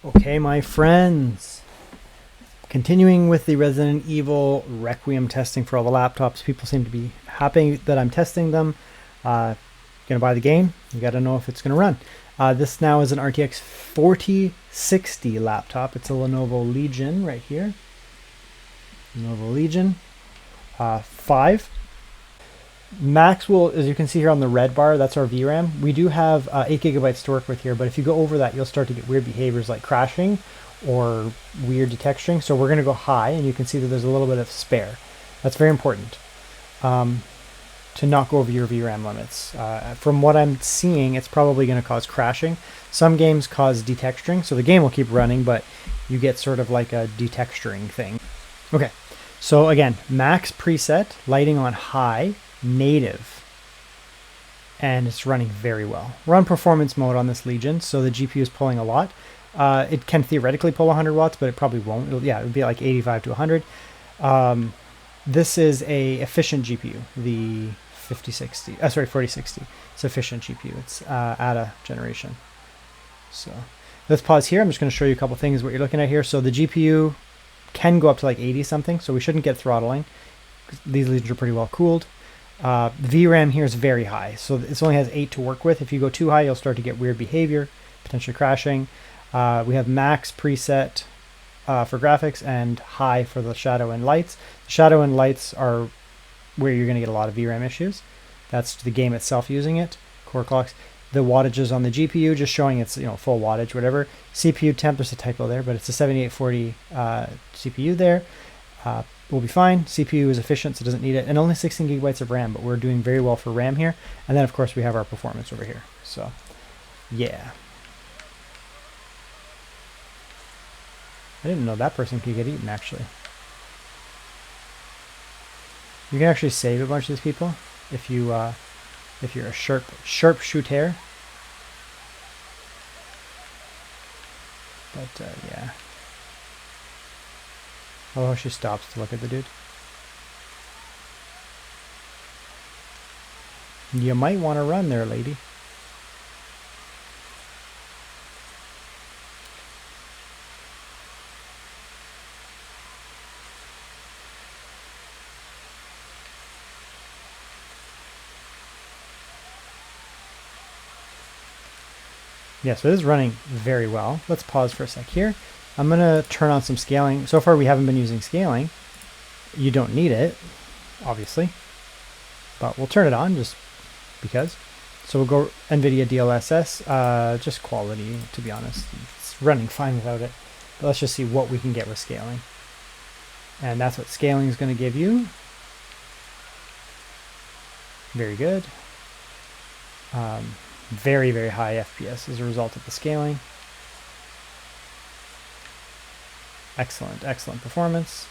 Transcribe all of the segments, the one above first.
Okay, my friends. Continuing with the Resident Evil Requiem testing for all the laptops. People seem to be happy that I'm testing them. Gonna buy the game. You gotta know if it's gonna run. This now is an RTX 4060 laptop. It's a Lenovo Legion right here. Lenovo Legion 5. Max will, as you can see here on the red bar, that's our VRAM. We do have 8 gigabytes to work with here, but if you go over that, you'll start to get weird behaviors like crashing or weird detecting. So we're going to go high, and you can see that there's a little bit of spare. That's very important to not go over your VRAM limits. From what I'm seeing, it's probably going to cause crashing. Some games cause detexturing, so the game will keep running, but you get sort of like a detexturing thing. Okay, so again, max preset, lighting on high, native, and it's running very well. We're on performance mode on this Legion, so the GPU is pulling a lot. It can theoretically pull 100 watts, but it probably won't. It would be like 85 to 100. This is a efficient GPU, the 4060. It's efficient GPU. It's ATA generation. So let's pause here. I'm just going to show you a couple things what you're looking at here. So the GPU can go up to like 80 something, so we shouldn't get throttling. These Legions are pretty well cooled. The VRAM here is very high, so it only has 8 to work with. If you go too high, you'll start to get weird behavior, potentially crashing. We have max preset for graphics and high for the shadow and lights. The shadow and lights are where you're going to get a lot of VRAM issues. That's the game itself using it. Core clocks. The wattages on the GPU just showing it's full wattage, whatever. CPU temp, there's a typo there, but it's a 7840 CPU there. Will be fine. CPU is efficient, so it doesn't need it, and only 16 gigabytes of RAM, but we're doing very well for RAM here. And then of course we have our performance over here. So yeah, I didn't know that person could get eaten. Actually, you can actually save a bunch of these people if you're a sharpshooter. But yeah. Oh, she stops to look at the dude. You might want to run there, lady. Yeah, so it is running very well. Let's pause for a sec here. I'm going to turn on some scaling. So far we haven't been using scaling. You don't need it, obviously, but we'll turn it on just because. So we'll go NVIDIA DLSS, just quality, to be honest. It's running fine without it. But let's just see what we can get with scaling. And that's what scaling is going to give you. Very good. Very, very high FPS as a result of the scaling. Excellent, excellent performance.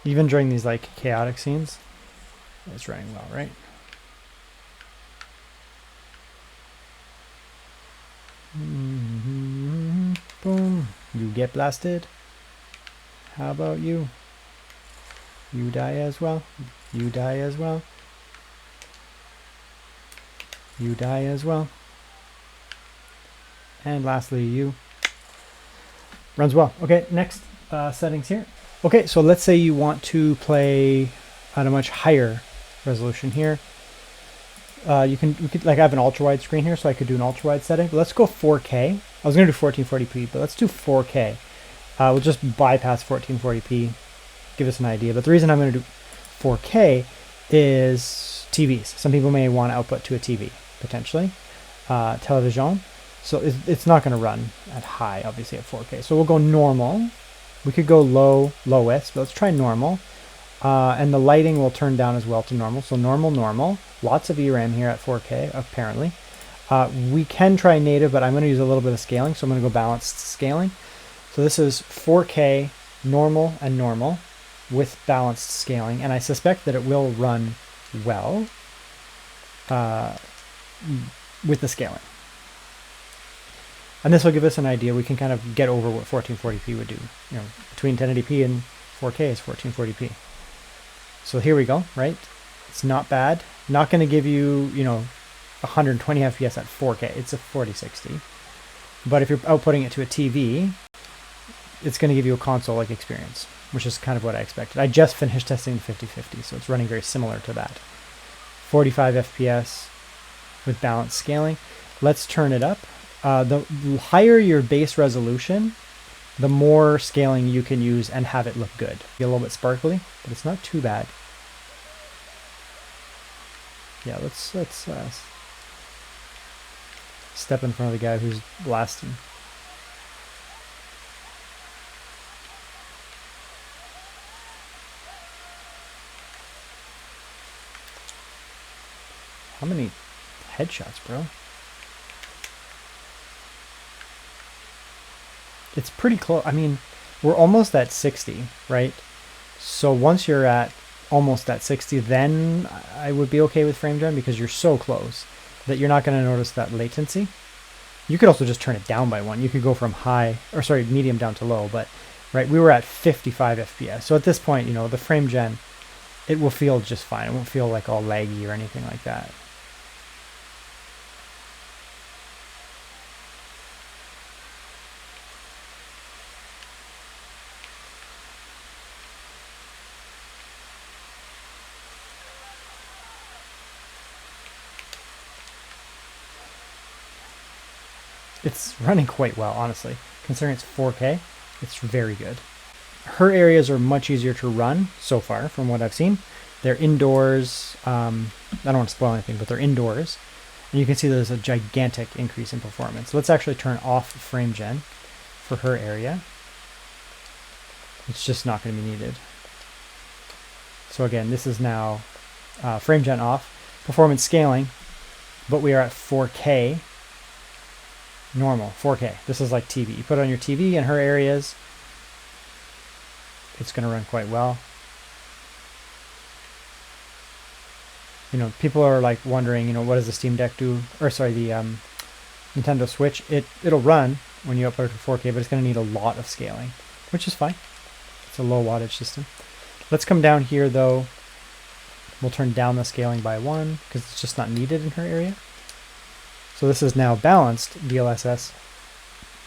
Even during these like chaotic scenes, it's running well, right? Boom. You get blasted. How about you? You die as well. You die as well. You die as well. And lastly, you. Runs well. Okay, next settings here. Okay, so let's say you want to play at a much higher resolution here. We could like have an ultra wide screen here, so I could do an ultra wide setting. But let's go 4K. I was gonna do 1440p, but let's do 4K. We'll just bypass 1440p, give us an idea. But the reason I'm gonna do 4K is TVs. Some people may want to output to a TV potentially, television. So it's not going to run at high, obviously, at 4K. So we'll go normal. We could go lowest, but let's try normal. And the lighting will turn down as well to normal. So normal. Lots of VRAM here at 4K, apparently. We can try native, but I'm going to use a little bit of scaling. So I'm going to go balanced scaling. So this is 4K, normal, and normal with balanced scaling. And I suspect that it will run well with the scaling. And this will give us an idea. We can kind of get over what 1440p would do. Between 1080p and 4K is 1440p. So here we go, right? It's not bad. Not going to give you, 120 FPS at 4K. It's a 4060. But if you're outputting it to a TV, it's going to give you a console-like experience, which is kind of what I expected. I just finished testing the 5050, so it's running very similar to that. 45 FPS with balanced scaling. Let's turn it up. The higher your base resolution, the more scaling you can use and have it look good. Get a little bit sparkly, but it's not too bad. Yeah, let's step in front of the guy who's blasting. How many headshots, bro? It's pretty close. I mean, we're almost at 60, right? So once you're at almost at 60, then I would be okay with frame gen because you're so close that you're not going to notice that latency. You could also just turn it down by one. You could go from medium down to low, but right, we were at 55 FPS. So at this point, you know, the frame gen, it will feel just fine. It won't feel like all laggy or anything like that. It's running quite well, honestly. Considering it's 4K, it's very good. Her areas are much easier to run so far from what I've seen. They're indoors. I don't want to spoil anything, but they're indoors. And you can see there's a gigantic increase in performance. Let's actually turn off frame gen for her area. It's just not going to be needed. So again, this is now frame gen off, performance scaling, but we are at 4K. Normal 4K. This is like TV. You put it on your TV in her areas, it's going to run quite well. You know, people are like wondering, you know, what does the Steam Deck do? Or sorry, the Nintendo Switch. It'll run when you upload to 4K, but it's going to need a lot of scaling, which is fine. It's a low wattage system. Let's come down here though. We'll turn down the scaling by 1 because it's just not needed in her area. So this is now balanced DLSS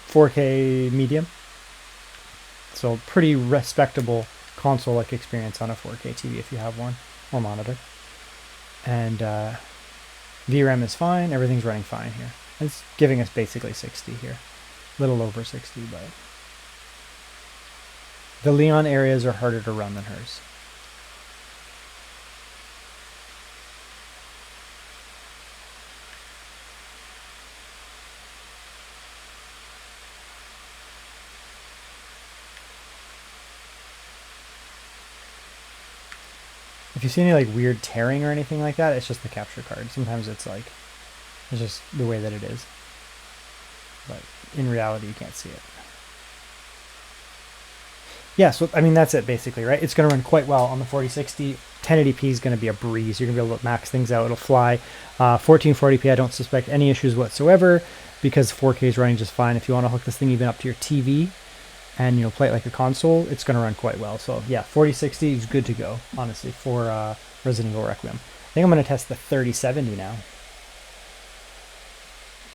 4K medium. So pretty respectable console-like experience on a 4K TV if you have one, or monitor. And VRAM is fine, everything's running fine here. It's giving us basically 60 here. A little over 60, but the Leon areas are harder to run than hers. If you see any like weird tearing or anything like that, it's just the capture card. Sometimes it's like, it's just the way that it is. But in reality, you can't see it. Yeah, so I mean, that's it basically, right? It's going to run quite well on the 4060. 1080p is going to be a breeze. You're going to be able to max things out. It'll fly. 1440p, I don't suspect any issues whatsoever because 4K is running just fine. If you want to hook this thing even up to your TV, and you know, play it like a console, it's going to run quite well. So yeah, 4060 is good to go, honestly, for Resident Evil Requiem. I think I'm going to test the 3070 now.